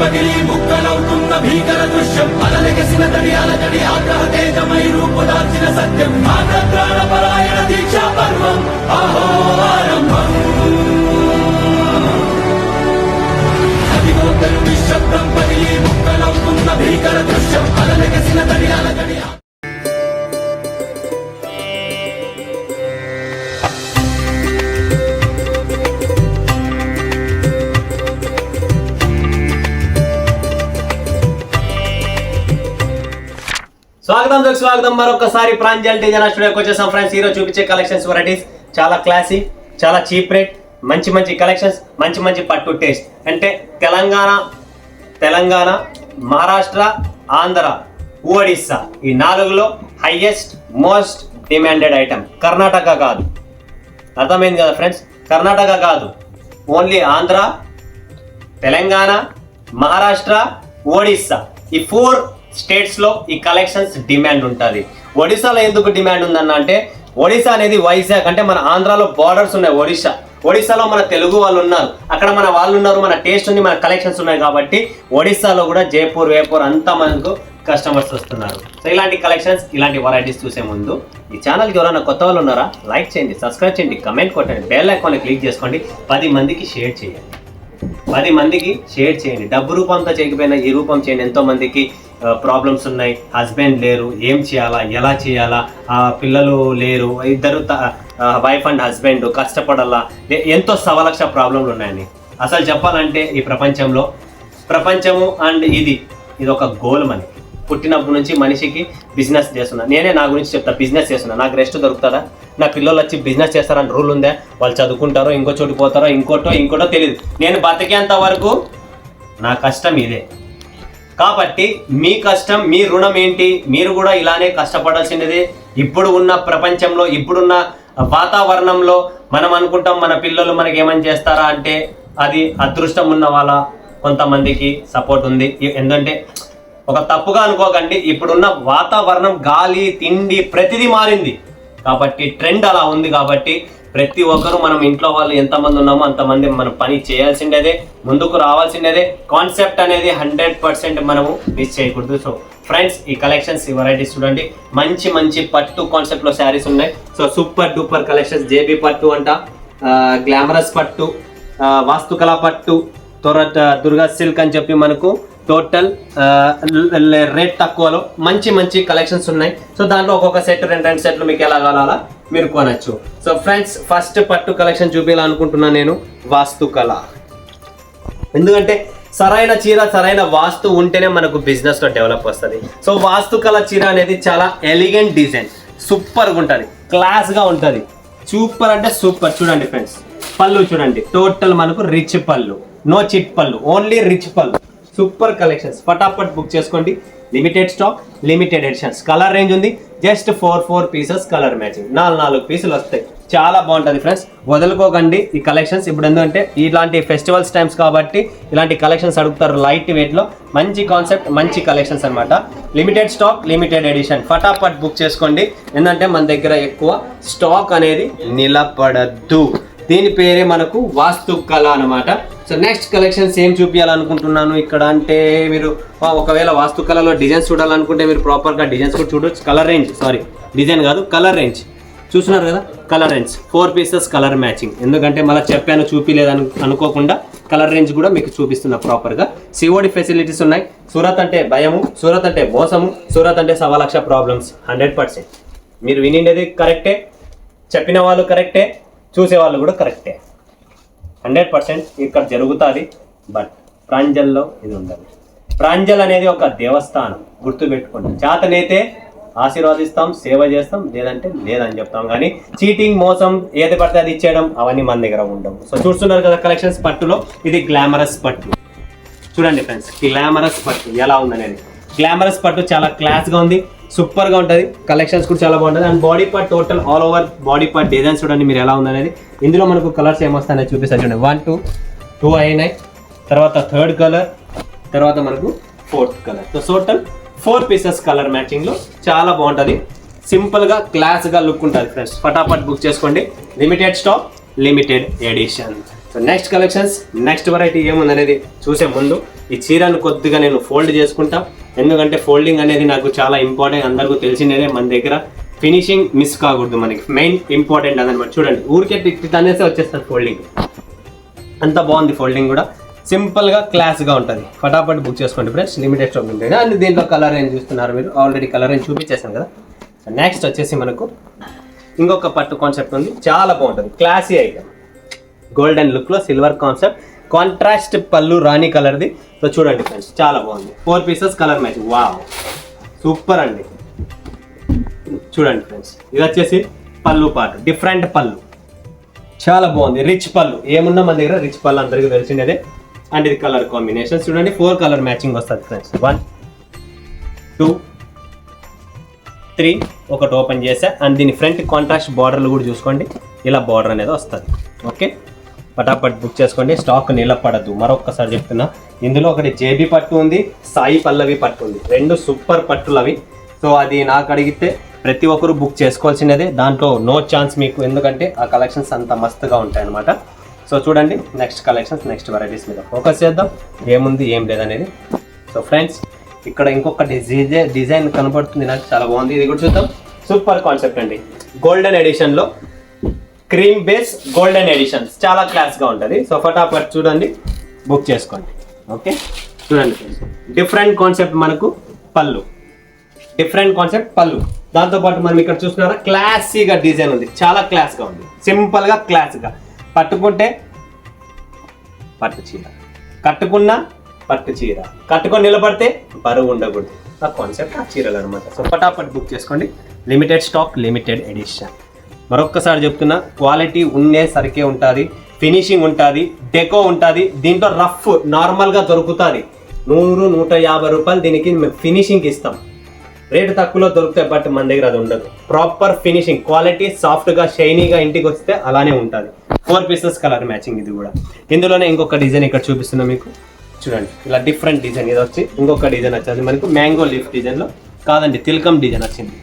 పగిలి ముక్కలవుతున్న భీకర దృశ్యం అలలెగసిన తడి అలజడి ఆగ్రహ తేజమై రూపుదాల్చిన సత్యం ఆగ్రహ పరాయణ దీక్షా పర్వం అహో ఆరంభం అదిగోతరు నిశ్శబ్దం పగిలి ముక్కలవుతున్న భీకర దృశ్యం అలలెగసిన తడి అలజడి. స్వాగతం మరొకసారి ప్రాంజల్ డిజైనర్ స్టూడియోకి వచ్చేసాం ఫ్రెండ్స్. ఈరోజు చూపించే కలెక్షన్స్ వెరైటీస్ చాలా క్లాసీ, చాలా చీప్ రేట్, మంచి కలెక్షన్స్, మంచి పట్టు టేస్ట్. అంటే తెలంగాణ, మహారాష్ట్ర, ఆంధ్ర, ఒడిస్సా ఈ నాలుగులో highest most demanded item. Karnataka కాదు, అర్థమైంది కదా ఫ్రెండ్స్? కర్ణాటక కాదు, ఓన్లీ ఆంధ్ర, తెలంగాణ, మహారాష్ట్ర, ఒడిస్సా ఈ 4 స్టేట్స్ లో ఈ కలెక్షన్స్ డిమాండ్ ఉంటుంది. ఒడిశాలో ఎందుకు డిమాండ్ ఉందన్న అంటే ఒడిశా అనేది వైజాగ్ అంటే మన ఆంధ్రాలో బార్డర్స్ ఉన్నాయి. ఒడిశాలో మన తెలుగు వాళ్ళు ఉన్నారు, అక్కడ మన వాళ్ళు ఉన్నారు, మన టేస్ట్ ఉంది, మన కలెక్షన్స్ ఉన్నాయి. కాబట్టి ఒడిశాలో కూడా జైపూర్, వేపూర్ అంతా మనకు కస్టమర్స్ వస్తున్నారు. సో ఇలాంటి కలెక్షన్స్, ఇలాంటి వెరైటీస్ చూసే ముందు ఈ ఛానల్కి ఎవరైనా కొత్త వాళ్ళు ఉన్నారా? లైక్ చేయండి, సబ్స్క్రైబ్ చేయండి, కమెంట్ కొట్టండి, బెల్ ఐకాన్ క్లిక్ చేసుకోండి, 10 మందికి షేర్ చేయండి. 10 మందికి షేర్ చేయండి. డబ్బు రూపంతో చేయకపోయినా ఈ రూపం చేయండి. ఎంతో మందికి ప్రాబ్లమ్స్ ఉన్నాయి, హస్బెండ్ లేరు, ఏం చేయాలా, ఎలా చేయాలా, పిల్లలు లేరు, ఇద్దరు వైఫ్ అండ్ హస్బెండ్ కష్టపడాలా, ఎంతో సవలక్ష ప్రాబ్లంలు ఉన్నాయని. అసలు చెప్పాలంటే ఈ ప్రపంచము అండ్ ఇది ఒక గోల్. మనకి పుట్టినప్పటి నుంచి మనిషికి బిజినెస్ చేస్తున్నా. నేనే నా గురించి చెప్తా, బిజినెస్ చేస్తున్నా. నాకు రెస్ట్ దొరుకుతుందా? నా పిల్లలు వచ్చి బిజినెస్ చేస్తారని రూల్ ఉందా? వాళ్ళు చదువుకుంటారో, ఇంకో చోటు పోతారో, ఇంకోటో తెలియదు. నేను బతికేంత వరకు నా కష్టం ఇదే. కాబట్టి మీ కష్టం, మీ రుణం ఏంటి? మీరు కూడా ఇలానే కష్టపడాల్సినదే. ఇప్పుడు ఉన్న ప్రపంచంలో, ఇప్పుడున్న వాతావరణంలో మనం అనుకుంటాం మన పిల్లలు మనకి ఏమని చేస్తారా అంటే అది అదృష్టం ఉన్న వాళ్ళ కొంతమందికి సపోర్ట్ ఉంది. ఎందుకంటే ఒక తప్పుగా అనుకోకండి, ఇప్పుడున్న వాతావరణం, గాలి, తిండి ప్రతిదీ మారింది. కాబట్టి ట్రెండ్ అలా ఉంది. కాబట్టి ప్రతి ఒక్కరు మనం ఇంట్లో వాళ్ళు ఎంతమంది ఉన్నామో అంతమంది మనం పని చేయాల్సిందేదే, ముందుకు రావాల్సిందేదే. కాన్సెప్ట్ అనేది 100% మనము మిస్ చేయకూడదు. సో ఫ్రెండ్స్, ఈ కలెక్షన్స్, ఈ వెరైటీస్ చూడండి. మంచి పట్టు కాన్సెప్ట్లో శారీస్ ఉన్నాయి. So super duper collections. JB పట్టు అంట, గ్లామరస్ పట్టు, వాస్తుకళ పట్టు, దుర్గా సిల్క్ అని చెప్పి మనకు టోటల్ రేట్ తక్కువలో మంచి కలెక్షన్స్ ఉన్నాయి. సో దాంట్లో ఒక్కొక్క సెట్ 2 సెట్లు మీకు ఎలా కావాలా మీరు కొనచ్చు. సో ఫ్రెండ్స్, ఫస్ట్ పట్టు కలెక్షన్ చూపించాలనుకుంటున్నా నేను వాస్తుకళ. ఎందుకంటే సరైన చీర, సరైన వాస్తు ఉంటేనే మనకు బిజినెస్లో డెవలప్ వస్తుంది. సో వాస్తుకళ చీర అనేది చాలా ఎలిగెంట్ డిజైన్, సూపర్గా ఉంటుంది, క్లాస్గా ఉంటుంది. సూపర్ అంటే సూపర్. చూడండి ఫ్రెండ్స్, పళ్ళు చూడండి. టోటల్ మనకు రిచ్ పళ్ళు, నో చిట్ పళ్ళు, ఓన్లీ రిచ్ పళ్ళు. సూపర్ కలెక్షన్స్, ఫటాఫట్ బుక్ చేసుకోండి. Limited stock, limited editions. Colour range ఉంది, జస్ట్ 4 పీసెస్ కలర్ మ్యాచింగ్, 4 పీసులు వస్తాయి. చాలా బాగుంటుంది ఫ్రెండ్స్, వదులుకోకండి ఈ కలెక్షన్స్. ఇప్పుడు ఎందుకంటే ఇలాంటి ఫెస్టివల్స్ టైమ్స్ కాబట్టి ఇలాంటి కలెక్షన్స్ అడుగుతారు. లైట్ వెయిట్లో మంచి కాన్సెప్ట్, మంచి కలెక్షన్స్ అనమాట. Limited stock, limited edition. ఫటాఫట్ బుక్ చేసుకోండి, ఎందుకంటే మన దగ్గర ఎక్కువ స్టాక్ అనేది నిలబడద్దు. దీని పేరే మనకు వాస్తుకళ అనమాట. సో నెక్స్ట్ కలెక్షన్స్ ఏం చూపించాలనుకుంటున్నాను ఇక్కడ అంటే, మీరు ఒకవేళ వాస్తుకళలో డిజైన్స్ చూడాలనుకుంటే మీరు ప్రాపర్గా డిజైన్స్ కూడా చూడొచ్చు. కలర్ రేంజ్, డిజైన్ కాదు, కలర్ రేంజ్ చూస్తున్నారు కదా. Colour range 4 pieces colour matching. ఎందుకంటే మళ్ళీ చెప్పాను చూపిలేదని అనుకోకుండా కలర్ రేంజ్ కూడా మీకు చూపిస్తున్నా ప్రాపర్గా. సిఓడి ఫెసిలిటీస్ ఉన్నాయి. సూరత్ అంటే భయము, సూరత్ అంటే మోసము, సూరత్ అంటే 1.25 లక్ష ప్రాబ్లమ్స్. 100% మీరు వినిండేది కరెక్టే, చెప్పిన వాళ్ళు కరెక్టే, చూసేవాళ్ళు కూడా కరెక్టే. 100% ఇక్కడ జరుగుతుంది. బట్ ప్రాంజల్లో ఇది ఉండదు. ప్రాంజల్ అనేది ఒక దేవస్థానం, గుర్తుపెట్టుకోండి. చేతనైతే ఆశీర్వాదిస్తాం, సేవ చేస్తాం, లేదంటే లేదని చెప్తాం. కానీ చీటింగ్, మోసం, ఏది పడితే అది ఇచ్చేయడం అవన్నీ మన దగ్గర ఉండవు. సో చూస్తున్నారు కదా కలెక్షన్స్. పట్టులో ఇది గ్లామరస్ పట్టు. చూడండి ఫ్రెండ్స్, గ్లామరస్ పట్టు ఎలా ఉందనేది. గ్లామరస్ పట్టు చాలా క్లాస్గా ఉంది, సూపర్గా ఉంటుంది. కలెక్షన్స్ కూడా చాలా బాగుంటుంది. And body part, total all over body part designs చూడండి మీరు ఎలా ఉందనేది. ఇందులో మనకు కలర్స్ ఏమొస్తాయని చూపిస్తాను చూడండి. 1 2 అయినాయి, తర్వాత 3rd కలర్, తర్వాత మనకు 4th colour. So total 4 pieces colour మ్యాచింగ్లో చాలా బాగుంటుంది. సింపుల్గా క్లాస్గా లుక్ ఉంటుంది ఫ్రెండ్స్. ఫటాఫట్ బుక్ చేసుకోండి. Limited stock, limited edition. So so next collections, next variety ఏముందనేది చూసే ముందు ఈ చీరను కొద్దిగా నేను ఫోల్డ్ చేసుకుంటా, ఎందుకంటే ఫోల్డింగ్ అనేది నాకు చాలా ఇంపార్టెంట్. అందరికీ తెలిసిందేనే, మన దగ్గర ఫినిషింగ్ మిస్ కాకూడదు, మనకి మెయిన్ ఇంపార్టెంట్ అదనమాట. చూడండి ఊరికే టిక్ అనేసి వచ్చేస్తుంది ఫోల్డింగ్, అంత బాగుంది ఫోల్డింగ్ కూడా, సింపుల్గా క్లాస్గా ఉంటుంది. ఫటాఫట్ బుక్ చేసుకోండి ఫ్రెండ్స్, లిమిటెడ్ స్టాక్ ఉంటుంది. అండ్ దీంట్లో కలర్ ఏం చూస్తున్నారు మీరు, ఆల్రెడీ కలర్ ఏం చూపించేసాను కదా. సో నెక్స్ట్ వచ్చేసి మనకు ఇంకొక పట్టు కాన్సెప్ట్ ఉంది, చాలా బాగుంటుంది, క్లాసీ ఐటమ్, గోల్డెన్ లుక్లో సిల్వర్ కాన్సెప్ట్, కాంట్రాస్ట్ పళ్ళు రాణి కలర్ది. సో చూడండి ఫ్రెండ్స్, చాలా బాగుంది, 4 pieces colour match, wow super అండి. చూడండి ఫ్రెండ్స్, ఇది వచ్చేసి పళ్ళు పాటు, డిఫరెంట్ పళ్ళు, చాలా బాగుంది, రిచ్ పళ్ళు. ఏమున్నా మన దగ్గర రిచ్ పళ్ళు అందరికీ తెలిసిండేదే. అండ్ ఇది కలర్ కాంబినేషన్ చూడండి, 4 కలర్ మ్యాచింగ్ వస్తుంది ఫ్రెండ్స్. 1 2 3 ఒకటి ఓపెన్ చేసా. అండ్ దీని ఫ్రంట్ కాంట్రాస్ట్ బార్డర్లు కూడా చూసుకోండి, ఇలా బార్డర్ అనేది వస్తుంది. ఓకే, పటాపట్ బుక్ చేసుకోండి, స్టాక్ నిలబడద్దు. మరొక్కసారి చెప్తున్నా, ఇందులో ఒకటి జేబీ పట్టు ఉంది, సాయి పల్లవి పట్టు ఉంది, 2 సూపర్ పట్టులు అవి. సో అది నాకు అడిగితే ప్రతి ఒక్కరు బుక్ చేసుకోవాల్సినదే, దాంట్లో నో ఛాన్స్ మీకు, ఎందుకంటే ఆ కలెక్షన్స్ అంత మస్తుగా ఉంటాయి అన్నమాట. సో చూడండి నెక్స్ట్ కలెక్షన్స్, నెక్స్ట్ వెరైటీస్ మీద ఫోకస్ చేద్దాం, ఏముంది ఏం లేదనేది. సో ఫ్రెండ్స్, ఇక్కడ ఇంకొక డిజైన్ కనబడుతుంది నాకు, చాలా బాగుంది, ఇది కూడా చూద్దాం. సూపర్ కాన్సెప్ట్ అండి, గోల్డెన్ ఎడిషన్లో క్రీమ్ బేస్ గోల్డెన్ ఎడిషన్స్, చాలా క్లాస్గా ఉంటుంది. సో ఫటాఫట్ చూడండి, బుక్ చేసుకోండి. ఓకే, చూడండి ఫ్రెండ్స్, డిఫరెంట్ కాన్సెప్ట్ మనకు పళ్ళు, డిఫరెంట్ కాన్సెప్ట్ పళ్ళు, దాంతోపాటు మనం ఇక్కడ చూస్తున్నారా క్లాసీగా డిజైన్ ఉంది, చాలా క్లాస్గా ఉంది, సింపుల్గా క్లాస్గా. పట్టుకుంటే పట్టు చీర, కట్టుకున్న పట్టు చీర, కట్టుకొని నిలబడితే బరువు ఉండకూడదు, ఆ కాన్సెప్ట్ ఆ చీరలు అనమాట. సో ఫటాఫట్ బుక్ చేసుకోండి, లిమిటెడ్ స్టాక్, లిమిటెడ్ ఎడిషన్. మరొక్కసారి చెప్తున్నా, క్వాలిటీ ఉండే సరికే ఉంటుంది, ఫినిషింగ్ ఉంటుంది, డెకో ఉంటుంది. దీంట్లో రఫ్ నార్మల్గా దొరుకుతుంది, 100-150 రూపాయలు దీనికి ఫినిషింగ్ ఇస్తాం. రేటు తక్కువలో దొరుకుతాయి, బట్ మన దగ్గర అది ఉండదు. ప్రాపర్ ఫినిషింగ్, క్వాలిటీ, సాఫ్ట్గా షైనీగా ఇంటికి వస్తే అలానే ఉంటుంది. 4 పీసెస్ కలర్ మ్యాచింగ్. ఇది కూడా ఇందులోనే ఇంకొక డిజైన్ ఇక్కడ చూపిస్తున్నా మీకు, చూడండి ఇలా డిఫరెంట్ డిజైన్. ఇది వచ్చి ఇంకొక డిజైన్ వచ్చేది మనకు మ్యాంగో లీఫ్ డిజైన్లో కాదండి, తిలకం డిజైన్ వచ్చింది.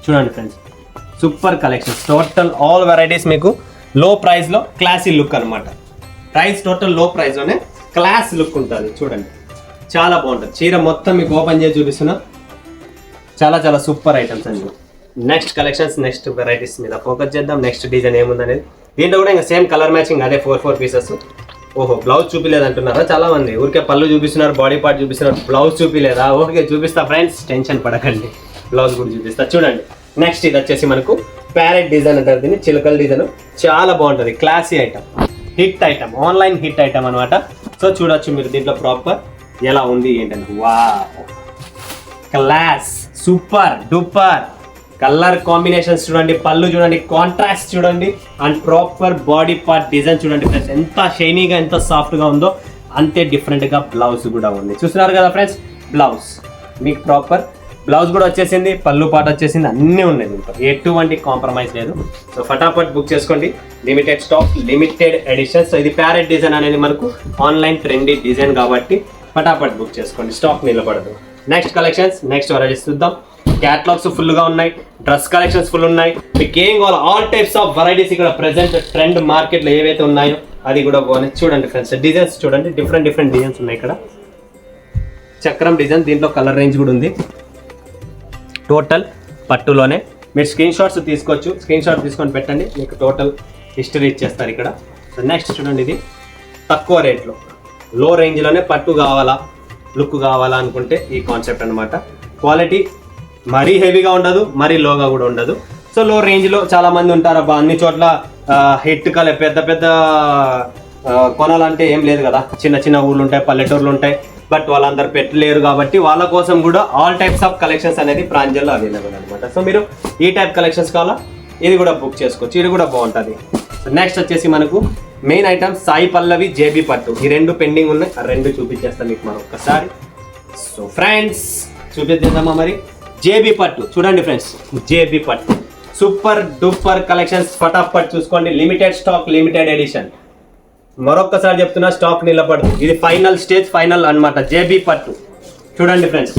చూడండి friends, super collections, total all varieties మీకు లో ప్రైస్లో క్లాసీ లుక్ అనమాట. ప్రైస్ టోటల్ లో ప్రైస్లోనే క్లాస్ లుక్ ఉంటుంది. చూడండి చాలా బాగుంటుంది, చీర మొత్తం మీకు ఓపెన్ చేసి చూపిస్తున్నా, చాలా చాలా సూపర్ ఐటమ్స్ అండి. నెక్స్ట్ కలెక్షన్స్, నెక్స్ట్ వెరైటీస్ మీద ఫోకస్ చేద్దాం. నెక్స్ట్ డిజైన్ ఏముందనేది, దీంట్లో కూడా ఇంకా సేమ్ కలర్ మ్యాచింగ్, అదే 4 పీసెస్. ఓహో, బ్లౌజ్ చూపిలేదు అంటున్నారా చాలా మంది, ఊరికే పళ్ళు చూపిస్తున్నారు, బాడీ పార్ట్ చూపిస్తున్నారు, బ్లౌజ్ చూపిలేదా? ఓకే చూపిస్తా ఫ్రెండ్స్, టెన్షన్ పడకండి, బ్లౌజ్ కూడా చూపిస్తా. చూడండి నెక్స్ట్ ఇది వచ్చేసి మనకు ప్యారెట్ డిజైన్ అంటారు దీన్ని, చిలకల డిజైన్, చాలా బాగుంటుంది, classy item, hit item, online hit item అనమాట. సో చూడొచ్చు మీరు దీంట్లో ప్రాపర్ ఎలా ఉంది ఏంటంటే, wow class, super duper colour combinations చూడండి, పళ్ళు చూడండి, కాంట్రాస్ట్ చూడండి, and proper body part design చూడండి ఫ్రెండ్స్, ఎంత షైనీగా ఎంత సాఫ్ట్గా ఉందో అంతే డిఫరెంట్గా బ్లౌజ్ కూడా ఉంది. చూస్తున్నారు కదా ఫ్రెండ్స్, బ్లౌజ్ మీకు ప్రాపర్ బ్లౌజ్ కూడా వచ్చేసింది, పళ్ళు పాట వచ్చేసింది, అన్నీ ఉన్నాయి దీంట్లో, ఎటువంటి కాంప్రమైజ్ లేదు. సో ఫటాఫట్ బుక్ చేసుకోండి, limited stock, limited edition. So ఇది ప్యారెట్ డిజైన్ అనేది మనకు ఆన్లైన్ ట్రెండీ డిజైన్ కాబట్టి ఫటాఫట్ బుక్ చేసుకోండి, స్టాక్ నిలబడదు. నెక్స్ట్ కలెక్షన్స్, నెక్స్ట్ వెరైటీస్ చూద్దాం. క్యాటలాగ్స్ ఫుల్గా ఉన్నాయి, డ్రెస్ కలెక్షన్స్ ఫుల్ ఉన్నాయి, మీకు ఏం కావాలి ఆల్ టైప్స్ ఆఫ్ వెరైటీస్ ఇక్కడ ప్రెసెంట్ ట్రెండ్ మార్కెట్లో ఏవైతే ఉన్నాయో అది కూడా బాగున్నాయి. చూడండి ఫ్రెండ్స్, డిజైన్స్ చూడండి, డిఫరెంట్ డిజైన్స్ ఉన్నాయి ఇక్కడ. చక్రం డిజైన్, దీంట్లో కలర్ రేంజ్ కూడా ఉంది. టోటల్ పట్టులోనే మీరు స్క్రీన్ షాట్స్ తీసుకోవచ్చు, స్క్రీన్ షాట్ తీసుకొని పెట్టండి, మీకు టోటల్ హిస్టరీ ఇచ్చేస్తారు ఇక్కడ. సో నెక్స్ట్ చూడండి, ఇది తక్కువ రేట్లో లో రేంజ్లోనే పట్టు కావాలా, లుక్ కావాలా అనుకుంటే ఈ కాన్సెప్ట్ అనమాట. క్వాలిటీ మరీ హెవీగా ఉండదు, మరీ లోగా కూడా ఉండదు. సో లో రేంజ్లో చాలామంది ఉంటారు, అబ్బా అన్ని చోట్ల హిట్ కలర్ పెద్ద పెద్ద కొనాలంటే ఏం లేదు కదా, చిన్న చిన్న ఊళ్ళు ఉంటాయి, పల్లెటూర్లు ఉంటాయి, బట్ వాళ్ళందరూ పెట్టలేరు కాబట్టి వాళ్ళ కోసం కూడా ఆల్ టైప్స్ ఆఫ్ కలెక్షన్స్ అనేది ప్రాంజల్లో అవైలబుల్ అనమాట. సో మీరు ఈ టైప్ కలెక్షన్స్ కావాలా, ఇది కూడా బుక్ చేసుకోవచ్చు, ఇది కూడా బాగుంటుంది. సో నెక్స్ట్ వచ్చేసి మనకు main items Sai Pallavi, JB పట్టు, ఈ 2 పెండింగ్ ఉన్నాయి, ఆ 2 చూపించేస్తాను మీకు మరొకసారి. సో ఫ్రెండ్స్ చూపించేద్దామా మరి. జేబీ పట్టు చూడండి ఫ్రెండ్స్, జేబీ పట్టు సూపర్ డూపర్ కలెక్షన్స్, ఫటాఫట్ చూసుకోండి, లిమిటెడ్ స్టాక్, లిమిటెడ్ ఎడిషన్. మరొక్కసారి చెప్తున్నా, స్టాక్ నిలబడదు, ఇది ఫైనల్ స్టేజ్, ఫైనల్ అనమాట. జేబీ పట్టు చూడండి ఫ్రెండ్స్,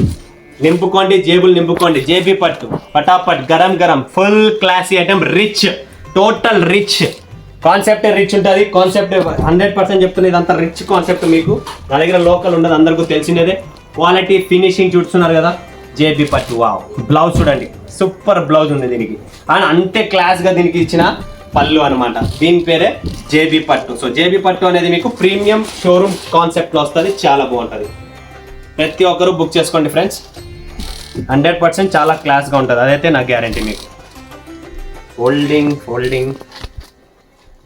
నింపుకోండి జేబులు నింపుకోండి, జేబీ పట్టు ఫటాఫట్, గరం గరం, full classy item, rich, total rich, concept rich ఉంటుంది. కాన్సెప్ట్ 100% చెప్తుంది, ఇదంతా రిచ్ కాన్సెప్ట్. మీకు నా దగ్గర లోకల్ ఉండదు, అందరికీ తెలిసినదే. క్వాలిటీ ఫినిషింగ్ చూస్తున్నారు కదా, జేబీ పట్టు. వావ్, బ్లౌజ్ చూడండి, సూపర్ బ్లౌజ్ ఉంది దీనికి. అండ్ అంతే క్లాస్గా దీనికి ఇచ్చిన పళ్ళు అనమాట. దీని పేరే జేబీ పట్టు. సో జేబీ పట్టు అనేది మీకు ప్రీమియం షోరూమ్ కాన్సెప్ట్లో వస్తుంది, చాలా బాగుంటుంది. ప్రతి ఒక్కరు బుక్ చేసుకోండి ఫ్రెండ్స్, 100% చాలా క్లాస్గా ఉంటుంది, అదైతే నా గ్యారంటీ మీకు. ఫోల్డింగ్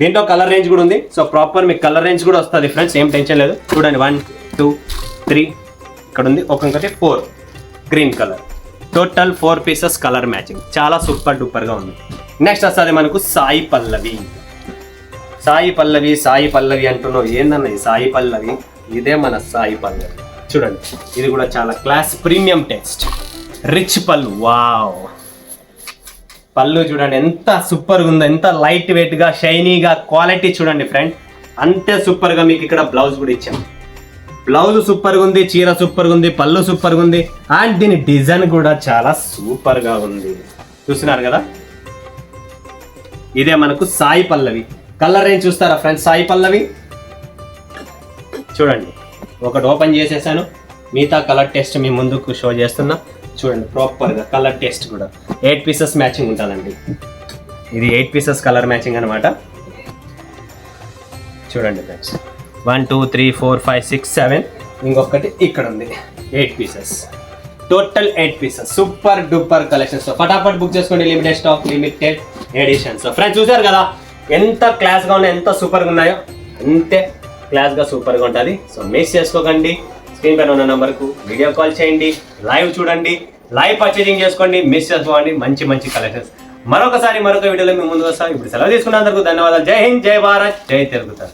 దీంట్లో కలర్ రేంజ్ కూడా ఉంది. సో ప్రాపర్ మీకు కలర్ రేంజ్ కూడా వస్తుంది ఫ్రెండ్స్, ఏం టెన్షన్ లేదు. చూడండి 1 2 3 ఇక్కడ ఉంది, ఒక్కొక్కటి 4 green colour. Total 4 pieces colour matching, చాలా సూపర్ డూపర్గా ఉంది. నెక్స్ట్ వస్తుంది మనకు సాయి పల్లవి. సాయి పల్లవి అంటున్నావు ఏందన్న ఈ సాయి పల్లవి? ఇదే మన సాయి పల్లవి. చూడండి, ఇది కూడా చాలా క్లాస్, ప్రీమియం టెక్స్ట్, రిచ్ పళ్ళు. వావ్, పళ్ళు చూడండి ఎంత సూపర్గా ఉందో, ఎంత లైట్ వెయిట్గా, షైనీగా, క్వాలిటీ చూడండి ఫ్రెండ్, అంతే సూపర్గా. మీకు ఇక్కడ బ్లౌజ్ కూడా ఇచ్చాం. బ్లౌజ్ సూపర్గా ఉంది, చీర సూపర్గా ఉంది, పళ్ళు సూపర్గా ఉంది, అండ్ దీని డిజైన్ కూడా చాలా సూపర్గా ఉంది. చూస్తున్నారు కదా, ఇదే మనకు సాయి పల్లవి. కలర్ రేంజ్ చూస్తారా ఫ్రెండ్స్? సాయి పల్లవి చూడండి, ఒకటి ఓపెన్ చేసేసాను, మిగతా కలర్ టెస్ట్ మీ ముందుకు షో చేస్తున్నా. చూడండి ప్రాపర్గా కలర్ టెస్ట్ కూడా 8 పీసెస్ మ్యాచింగ్ ఉంటుందండి. ఇది 8 పీసెస్ కలర్ మ్యాచింగ్ అనమాట. చూడండి ఫ్రెండ్స్, 1 2 3 4 5 6 7, ఇంకొకటి ఇక్కడ ఉంది, 8 pieces. Total 8 pieces, super duper collections. ఫటాఫట్ బుక్ చేసుకోండి, limited stock, limited editions. Friends చూసారు కదా ఎంత క్లాస్గా ఉన్నాయో, ఎంత సూపర్గా ఉన్నాయో, అంతే క్లాస్గా సూపర్గా ఉంటుంది. సో మిస్ చేసుకోకండి. స్క్రీన్ పైన ఉన్న నెంబర్కు వీడియో కాల్ చేయండి, లైవ్ చూడండి, లైవ్ పర్చేజింగ్ చేసుకోండి, మిస్ చేసుకోండి. మంచి కలెక్షన్స్ మరొక వీడియోలో మీ ముందు వస్తాం. ఇప్పుడు సెలవు తీసుకున్నందుకు ధన్యవాదాలు. జై హింద్, జై భారత్, జై తెలుగు.